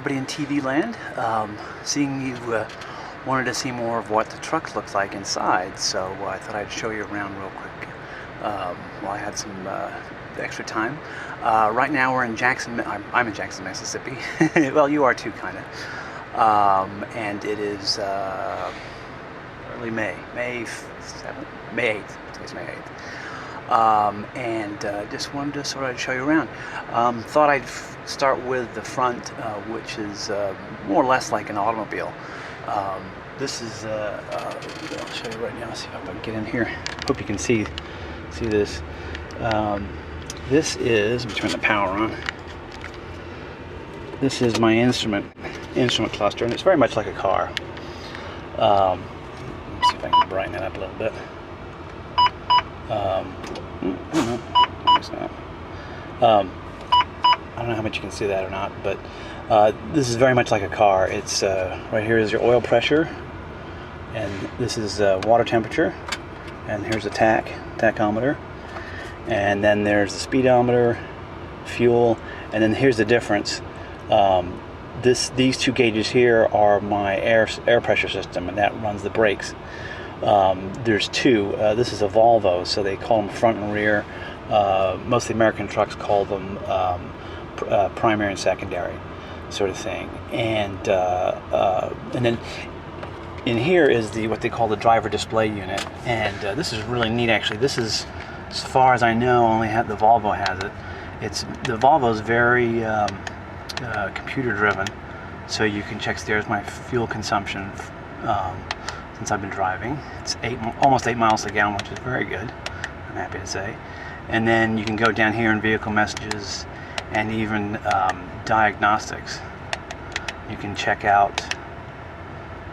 everybody in TV land. Seeing you wanted to see more of what the truck looked like inside, so I thought I'd show you around real quick while I had some extra time. Right now we're in Jackson. I'm in Jackson, Mississippi. Well, you are too, kind of. And it is early May 7th, May 8th. Today's May 8th. Just wanted to sort of show you around. Thought I'd start with the front, which is more or less like an automobile. This is, I'll show you right now, see if I can get in here. Hope you can see this. This is, let me turn the power on. This is my instrument cluster, and it's very much like a car. Let me see if I can brighten that up a little bit. I don't know. It's not. I don't know how much you can see that or not, but this is very much like a car. It's right here is your oil pressure, and this is water temperature, and here's a tachometer, and then there's the speedometer, fuel, and then here's the difference. These two gauges here are my air pressure system, and that runs the brakes. There's two. This is a Volvo, so they call them front and rear. Most of the American trucks call them primary and secondary, sort of thing. And then in here is what they call the driver display unit, and this is really neat. Actually, this is, as far as I know, only the Volvo has it. The Volvo is very computer driven, so you can check. There's my fuel consumption. Since I've been driving. It's almost 8 miles a gallon, which is very good, I'm happy to say. And then you can go down here in vehicle messages and even diagnostics. You can check out,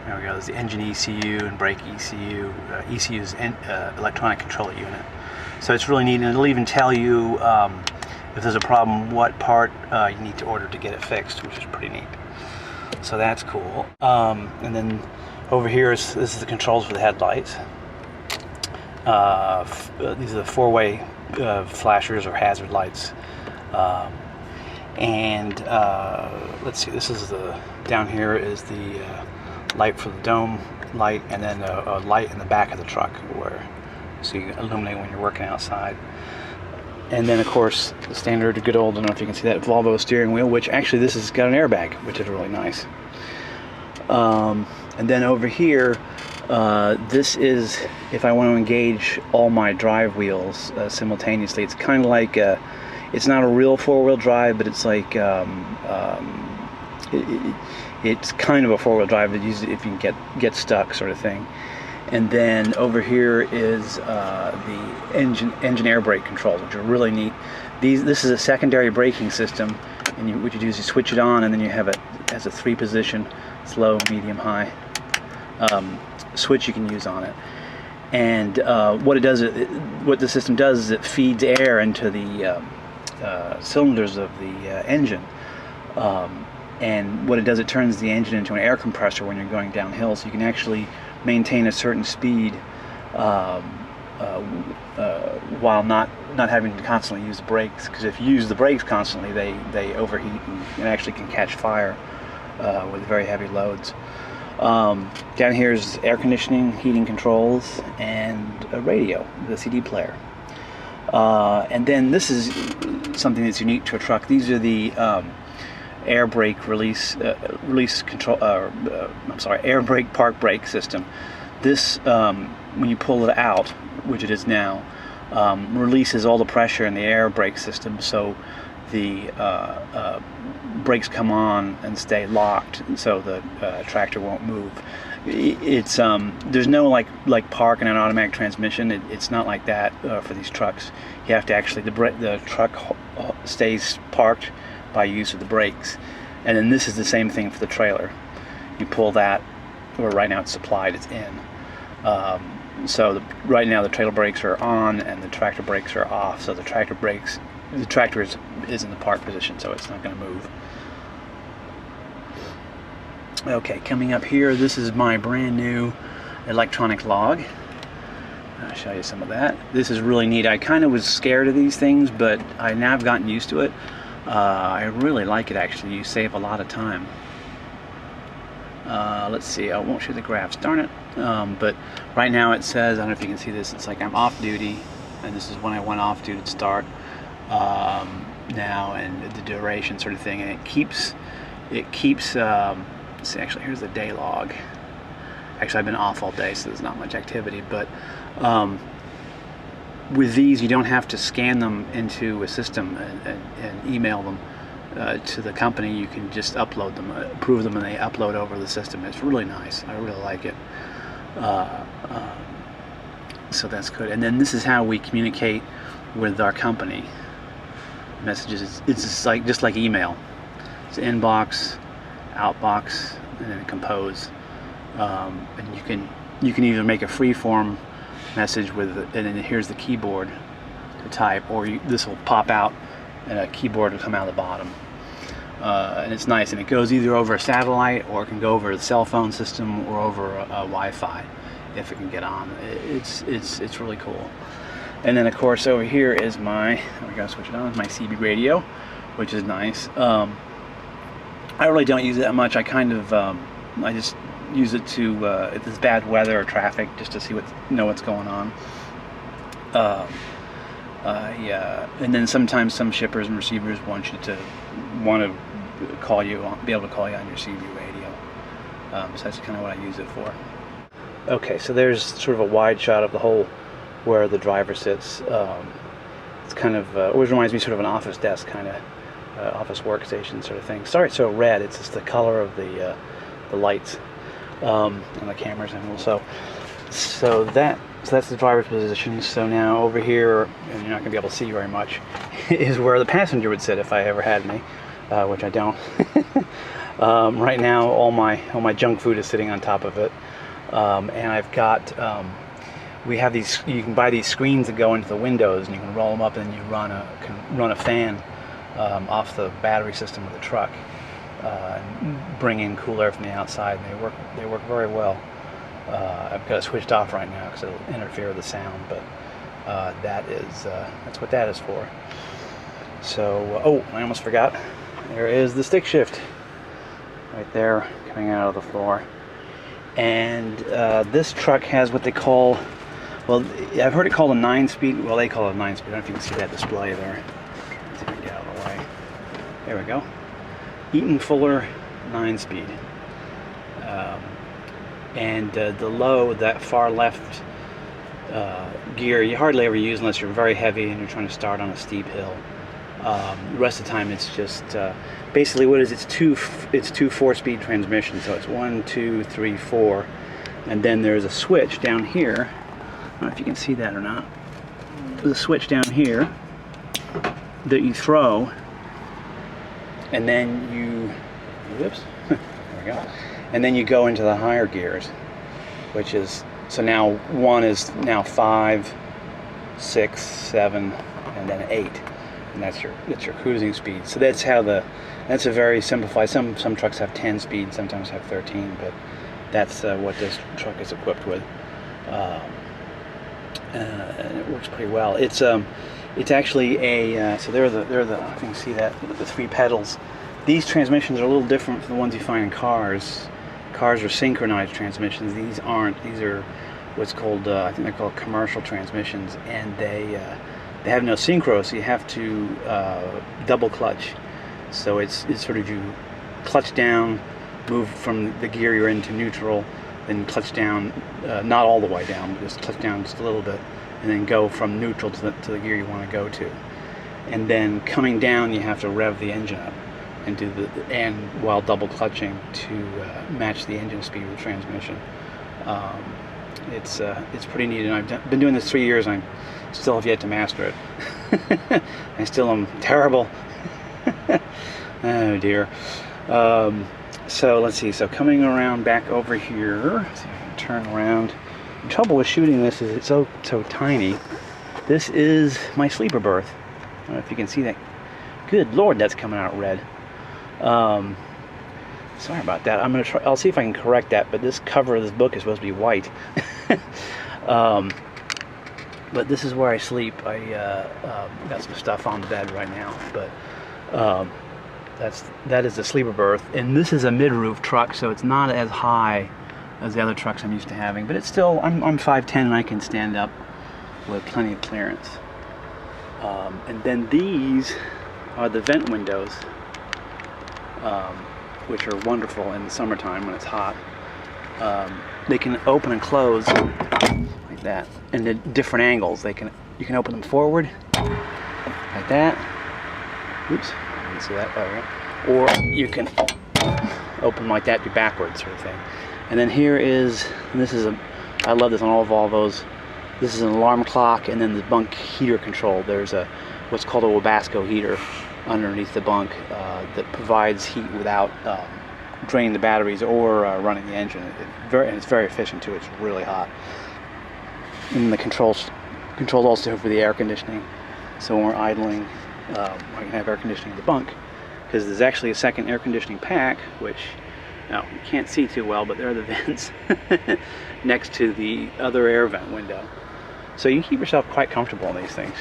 there we go, there's the engine ECU and brake ECU. ECU is electronic control unit. So it's really neat, and it'll even tell you if there's a problem, what part you need to order to get it fixed, which is pretty neat. So that's cool. And then over here this is the controls for the headlights. These are the four-way flashers or hazard lights. Let's see, this is down here is the light for the dome light, and then a light in the back of the truck so you illuminate when you're working outside. And then of course the standard good old, I don't know if you can see that, Volvo steering wheel, which actually this has got an airbag, which is really nice. And then over here, this is if I want to engage all my drive wheels simultaneously. It's kind of like, it's not a real four-wheel drive, but it's like, it's kind of a four-wheel drive that uses it if you can get stuck, sort of thing. And then over here is the engine air brake controls, which are really neat. This is a secondary braking system, and what you do is you switch it on, and then you have it as a 3-position, slow, medium, high switch you can use on it. And what the system does is it feeds air into the cylinders of the engine, and what it does, it turns the engine into an air compressor when you're going downhill, so you can actually maintain a certain speed while not having to constantly use the brakes, because if you use the brakes constantly, they overheat and actually can catch fire with very heavy loads. Down here is air conditioning, heating controls, and a radio, the CD player. And then this is something that's unique to a truck. These are the air brake air brake park brake system. This, when you pull it out, which it is now, releases all the pressure in the air brake system, so the brakes come on and stay locked, so the tractor won't move. It's there's no like park and an automatic transmission. It's not like that for these trucks. You have to actually, the truck stays parked by use of the brakes. And then this is the same thing for the trailer. You pull that, or right now it's supplied, it's in. Right now the trailer brakes are on and the tractor brakes are off. So the tractor is in the park position, so it's not going to move. Okay, coming up here, this is my brand new electronic log. I'll show you some of that. This is really neat. I kind of was scared of these things, but I now have gotten used to it. I really like it actually. You save a lot of time. Let's see, I won't show the graphs, darn it. But right now it says, I don't know if you can see this, it's like I'm off duty, and this is when I went off duty to start now, and the duration sort of thing, and it keeps, let's see, actually here's the day log. Actually I've been off all day, so there's not much activity, but with these you don't have to scan them into a system and email them to the company. You can just upload them, approve them, and they upload over the system. It's really nice. I really like it. So that's good. And then this is how we communicate with our company. Messages. It's just like email. It's inbox, outbox, and then compose. And you can either make a free form message with it, and then here's the keyboard to type, or this will pop out and a keyboard will come out of the bottom. And it's nice, and it goes either over a satellite, or it can go over the cell phone system, or over a Wi-Fi if it can get on. It's really cool. And then of course over here is my, we gotta switch it on, my CB radio, which is nice. I really don't use it that much. I kind of I just use it to if there's bad weather or traffic, just to see know what's going on. And then sometimes some shippers and receivers want to call you, be able to call you on your CB radio. So that's kind of what I use it for. Okay, so there's sort of a wide shot of the hole where the driver sits. It's kind of always reminds me sort of an office desk kind of office workstation sort of thing. Sorry, it's so red. It's just the color of the lights and the cameras, and so that's the driver's position. So now over here, and you're not going to be able to see very much, is where the passenger would sit if I ever had any, which I don't. Right now, all my junk food is sitting on top of it, and I've got. We have these. You can buy these screens that go into the windows, and you can roll them up, and you can run a fan off the battery system of the truck, and bring in cool air from the outside. And they work very well. I've got it switched off right now because it'll interfere with the sound, but that's what that is for. So, oh, I almost forgot. There is the stick shift right there coming out of the floor. And this truck has what they call, well, I've heard it called a 9-speed. Well, they call it a 9-speed. I don't know if you can see that display there. Let's see if I can get out of the way. There we go. Eaton Fuller 9-speed. And the low, that far left gear, you hardly ever use unless you're very heavy and you're trying to start on a steep hill. The rest of the time it's just basically what is it's two 4-speed transmissions. So it's 1, 2, 3, 4, and then there's a switch down here. I don't know if you can see that or not. There's a switch down here that you throw, and then you, whoops, there we go. And then you go into the higher gears, which is, so now 1 is now 5, 6, 7, and then 8. And that's your cruising speed. So that's how that's a very simplified, some trucks have 10 speed, sometimes have 13, but that's what this truck is equipped with. And it works pretty well. It's actually a, so they're the, I think you see that, the 3 pedals. These transmissions are a little different from the ones you find in cars. Cars are synchronized transmissions. These aren't. These are what's called, I think they're called commercial transmissions, and they have no synchro, so you have to double clutch. So it's sort of you clutch down, move from the gear you're in to neutral, then clutch down, not all the way down, but just clutch down just a little bit, and then go from neutral to the gear you want to go to. And then coming down, you have to rev the engine up and do and while double clutching to match the engine speed of the transmission. It's pretty neat, and I've been doing this 3 years, and I still have yet to master it. I still am terrible. Oh dear. So let's see. So coming around back over here, let's see if I can turn around. The trouble with shooting this is it's so tiny. This is my sleeper berth. I don't know if you can see that. Good Lord, that's coming out red. Sorry about that. I'm gonna try. I'll see if I can correct that. But this cover of this book is supposed to be white. But this is where I sleep. I got some stuff on the bed right now, but That is the sleeper berth, and this is a mid-roof truck, so it's not as high as the other trucks I'm used to having, but it's still, I'm 5'10", and I can stand up with plenty of clearance. And then these are the vent windows, which are wonderful in the summertime when it's hot. They can open and close like that, and at different angles. You can open them forward like that. Oops, you can see that. There we go. Or you can open like that, do backwards sort of thing. And then here is, and this is I love this on all Volvos. This is an alarm clock, and then the bunk heater control. There's what's called a Wabasco heater underneath the bunk that provides heat without draining the batteries or running the engine. It's very efficient too. It's really hot. And the controls also for the air conditioning. So when we're idling, we can have air conditioning in the bunk, because there's actually a second air conditioning pack, which now you can't see too well, but there are the vents next to the other air vent window. So you can keep yourself quite comfortable in these things.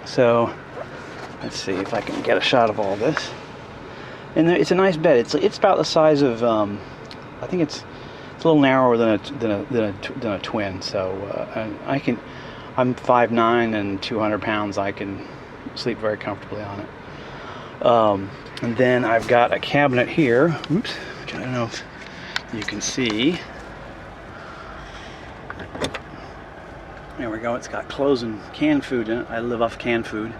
So let's see if I can get a shot of all this. And it's a nice bed. It's about the size of I think it's a little narrower than a twin. So I'm 5'9" and 200 pounds. I can sleep very comfortably on it. And then I've got a cabinet here. Oops, which I don't know if you can see. There we go. It's got clothes and canned food in it. I live off canned food.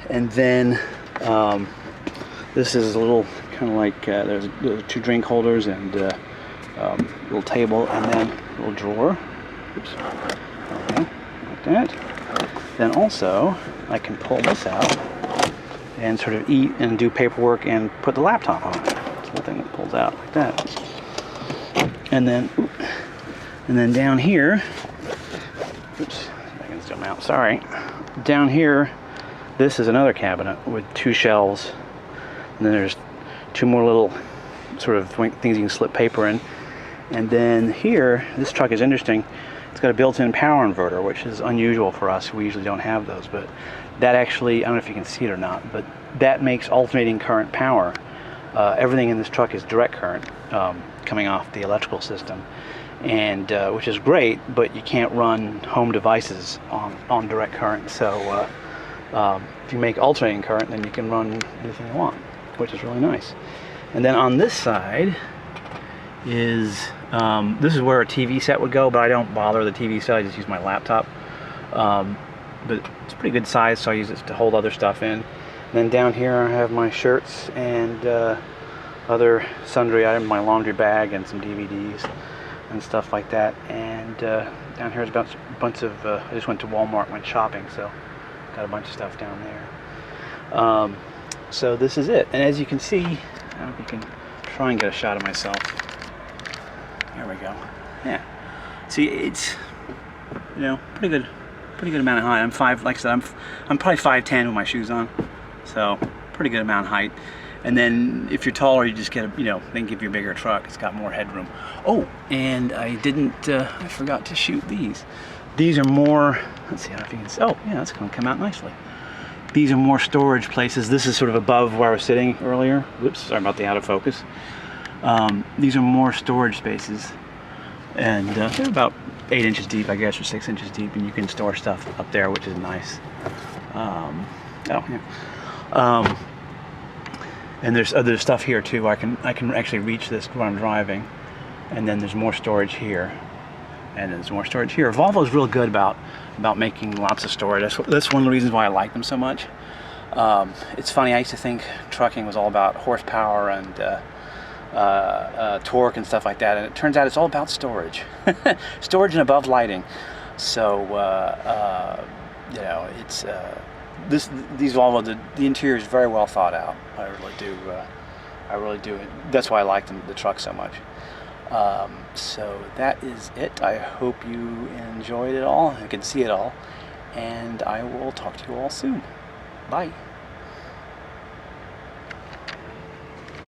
And then this is a little kind of like there's 2 drink holders and little table, and then a little drawer. Oops. Okay, like that. Then also I can pull this out and sort of eat and do paperwork and put the laptop on it. It's the thing that pulls out like that. And then down here, oops, I can zoom out, sorry. Down here, this is another cabinet with 2 shelves. And then there's 2 more little sort of things you can slip paper in. And then here, this truck is interesting. It's got a built-in power inverter, which is unusual for us. We usually don't have those, but that actually, I don't know if you can see it or not, but that makes alternating current power. Everything in this truck is direct current coming off the electrical system, and which is great, but you can't run home devices on direct current. So if you make alternating current, then you can run anything you want, which is really nice. And then on this side is this is where a TV set would go, but I don't bother with the TV set. I just use my laptop. But it's a pretty good size, so I use it to hold other stuff in. And then down here I have my shirts and other sundry items, my laundry bag and some DVDs and stuff like that. And down here is a bunch of, I just went to Walmart, went shopping, so got a bunch of stuff down there. So this is it. And as you can see, I don't know if you can try and get a shot of myself. There we go. Yeah. See, it's, you know, pretty good amount of height. Like I said, I'm probably 5'10" with my shoes on, so pretty good amount of height. And then if you're taller, you just get a, then give you a bigger truck. It's got more headroom. Oh, and I forgot to shoot these. These are more, let's see how if you can see. Oh, yeah, that's going to come out nicely. These are more storage places. This is sort of above where I was sitting earlier. Whoops, sorry about the out of focus. These are more storage spaces, and they're about 8 inches deep, I guess, or 6 inches deep, and you can store stuff up there, which is nice. And there's other stuff here too. I can actually reach this when I'm driving, and then there's more storage here, and there's more storage here. Volvo is real good about making lots of storage. That's one of the reasons why I like them so much. It's funny, I used to think trucking was all about horsepower and torque and stuff like that, and it turns out it's all about storage. Storage and above lighting. So it's these Volvo, the interior is very well thought out. I really do. That's why I like the truck so much. So that is it. I hope you enjoyed it all. You can see it all, and I will talk to you all soon. Bye.